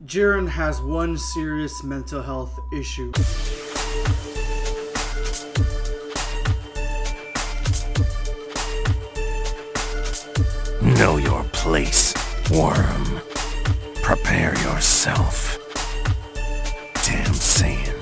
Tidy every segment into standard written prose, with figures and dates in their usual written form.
Jiren has one serious mental health issue. Know your place, worm. Prepare yourself. Damn Saiyan.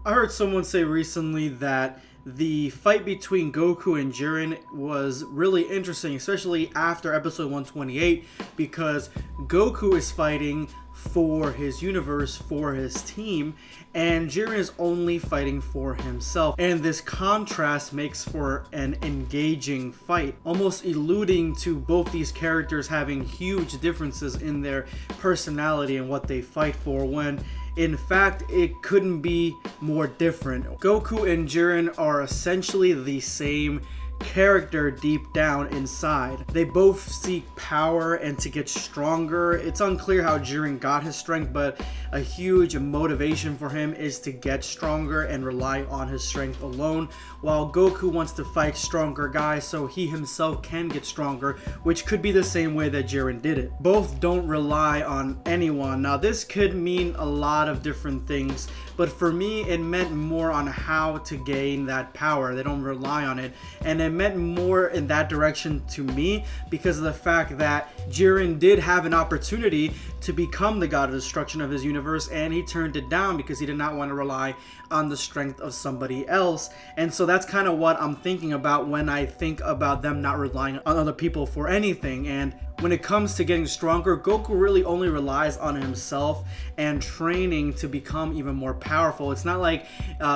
I heard someone say recently that the fight between Goku and Jiren was really interesting, especially after episode 128, because Goku is fighting for his universe, for his team, and Jiren is only fighting for himself. And this contrast makes for an engaging fight, almost alluding to both these characters having huge differences in their personality and what they fight for, when in fact, it couldn't be more different. Goku and Jiren are essentially the same character deep down inside. They both seek power and to get stronger. It's unclear how Jiren got his strength, but a huge motivation for him is to get stronger and rely on his strength alone, while Goku wants to fight stronger guys so he himself can get stronger, which could be the same way that Jiren did it. Both don't rely on anyone. Now this could mean a lot of different things, but for me it meant more on how to gain that power. They don't rely on it, and it meant more in that direction to me because of the fact that Jiren did have an opportunity to become the god of destruction of his universe, and he turned it down because he did not want to rely on the strength of somebody else. And so that's kind of what I'm thinking about when I think about them not relying on other people for anything. And when it comes to getting stronger, Goku really only relies on himself and training to become even more powerful. It's not like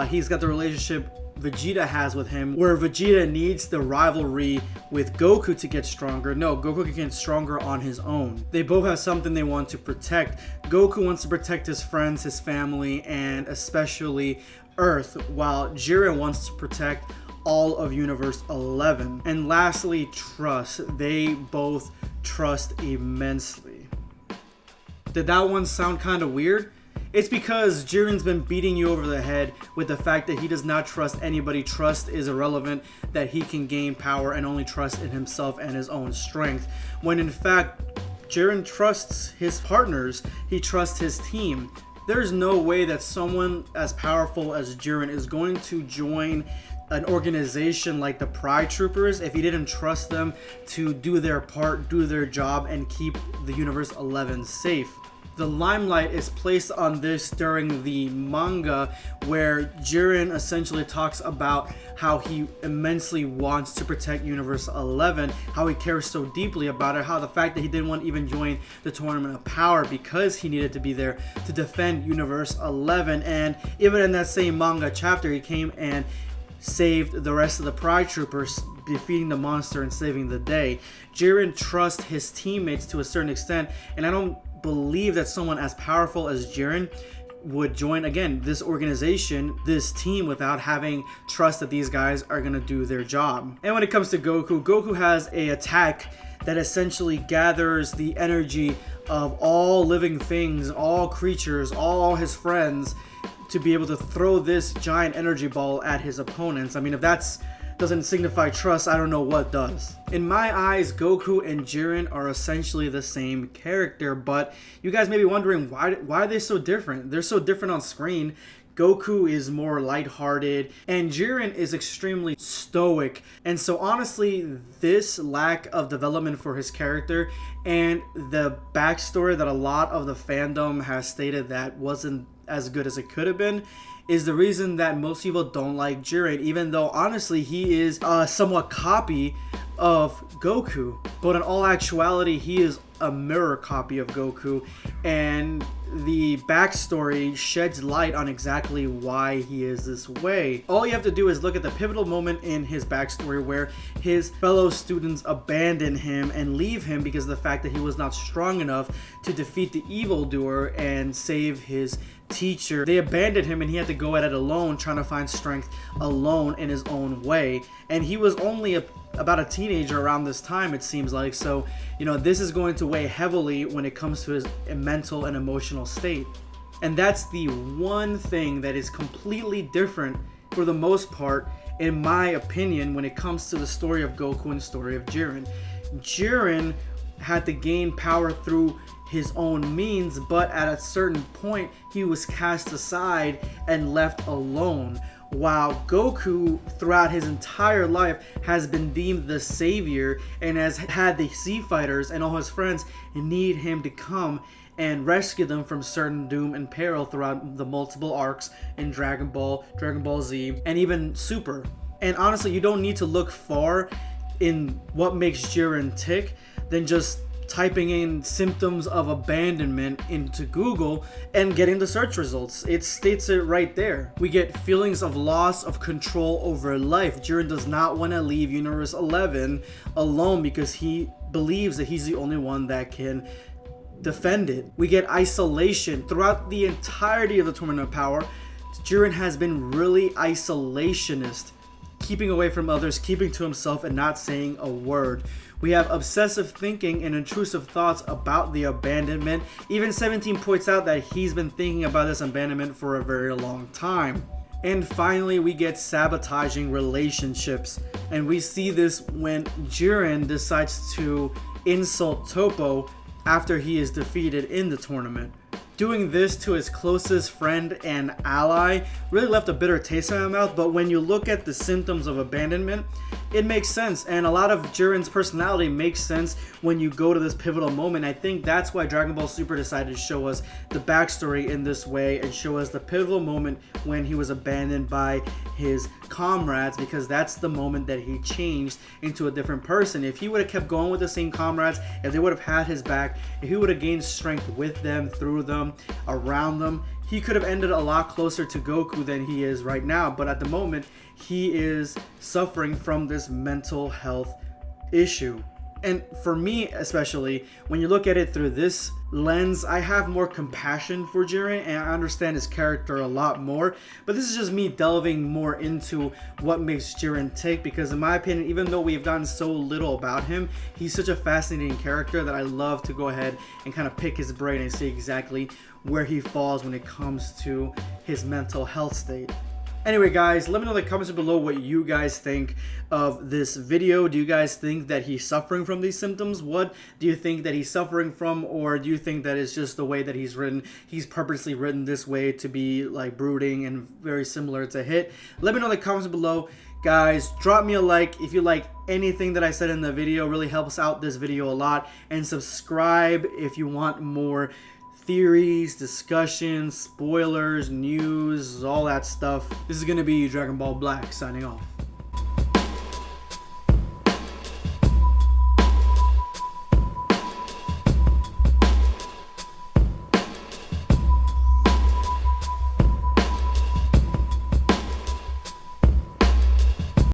he's got the relationship Vegeta has with him, where Vegeta needs the rivalry with Goku to get stronger. No, Goku can get stronger on his own. They both have something they want to protect. Goku wants to protect his friends, his family, and especially Earth, while Jiren wants to protect all of Universe 11. And lastly, trust. They both trust immensely. Did that one sound kind of weird? It's because Jiren's been beating you over the head with the fact that he does not trust anybody. Trust is irrelevant, that he can gain power and only trust in himself and his own strength. When in fact, Jiren trusts his partners, he trusts his team. There's no way that someone as powerful as Jiren is going to join an organization like the Pride Troopers if he didn't trust them to do their part, do their job, and keep the Universe 11 safe. The limelight is placed on this during the manga, where Jiren essentially talks about how he immensely wants to protect Universe 11, how he cares so deeply about it, how the fact that he didn't want to even join the Tournament of Power because he needed to be there to defend Universe 11. And even in that same manga chapter, he came and saved the rest of the Pride Troopers, defeating the monster and saving the day. Jiren trusts his teammates to a certain extent, and I don't believe that someone as powerful as Jiren would join, again, this organization, this team, without having trust that these guys are going to do their job. And when it comes to Goku, Goku has a attack that essentially gathers the energy of all living things, all creatures, all his friends, to be able to throw this giant energy ball at his opponents. I mean, if that's doesn't signify trust, I don't know what does. In my eyes, Goku and Jiren are essentially the same character, but you guys may be wondering why are they so different? They're so different on screen. Goku is more lighthearted and Jiren is extremely stoic. And so honestly, this lack of development for his character and the backstory that a lot of the fandom has stated that wasn't as good as it could have been is the reason that most people don't like Jiren, even though honestly he is a somewhat copy of Goku. But in all actuality, he is a mirror copy of Goku, and the backstory sheds light on exactly why he is this way. All you have to do is look at the pivotal moment in his backstory where his fellow students abandon him and leave him because of the fact that he was not strong enough to defeat the evildoer and save his teacher. They abandoned him and he had to go at it alone, trying to find strength alone in his own way. And he was only about a teenager around this time, it seems like. So, you know, this is going to weigh heavily when it comes to his mental and emotional state. And that's the one thing that is completely different for the most part, in my opinion, when it comes to the story of Goku and the story of Jiren. Jiren had to gain power through his own means, but at a certain point he was cast aside and left alone, while Goku throughout his entire life has been deemed the savior and has had the Sea Fighters and all his friends need him to come and rescue them from certain doom and peril throughout the multiple arcs in Dragon Ball, Dragon Ball Z, and even Super. And honestly, you don't need to look far in what makes Jiren tick than just typing in symptoms of abandonment into Google and getting the search results. It states it right there. We get feelings of loss of control over life. Jiren does not want to leave Universe 11 alone because he believes that he's the only one that can defend it. We get isolation. Throughout the entirety of the Tournament of Power, Jiren has been really isolationist, keeping away from others, keeping to himself, and not saying a word. We have obsessive thinking and intrusive thoughts about the abandonment. Even 17 points out that he's been thinking about this abandonment for a very long time. And finally, we get sabotaging relationships. And we see this when Jiren decides to insult Toppo after he is defeated in the tournament. Doing this to his closest friend and ally really left a bitter taste in my mouth, but when you look at the symptoms of abandonment, it makes sense, and a lot of Jiren's personality makes sense when you go to this pivotal moment. I think that's why Dragon Ball Super decided to show us the backstory in this way and show us the pivotal moment when he was abandoned by his comrades, because that's the moment that he changed into a different person. If he would have kept going with the same comrades, if they would have had his back, if he would have gained strength with them, through them, around them, he could have ended a lot closer to Goku than he is right now. But at the moment, he is suffering from this mental health issue. And for me especially, when you look at it through this lens, I have more compassion for Jiren and I understand his character a lot more. But this is just me delving more into what makes Jiren tick, because in my opinion, even though we've gotten so little about him, he's such a fascinating character that I love to go ahead and kind of pick his brain and see exactly where he falls when it comes to his mental health state. Anyway guys, let me know in the comments below what you guys think of this video. Do you guys think that he's suffering from these symptoms? What do you think that he's suffering from? Or do you think that it's just the way that he's written? He's purposely written this way to be like brooding and very similar to Hit. Let me know in the comments below. Guys, drop me a like if you like anything that I said in the video. It really helps out this video a lot. And subscribe if you want more theories, discussions, spoilers, news, all that stuff. This is going to be Dragon Ball Black signing off.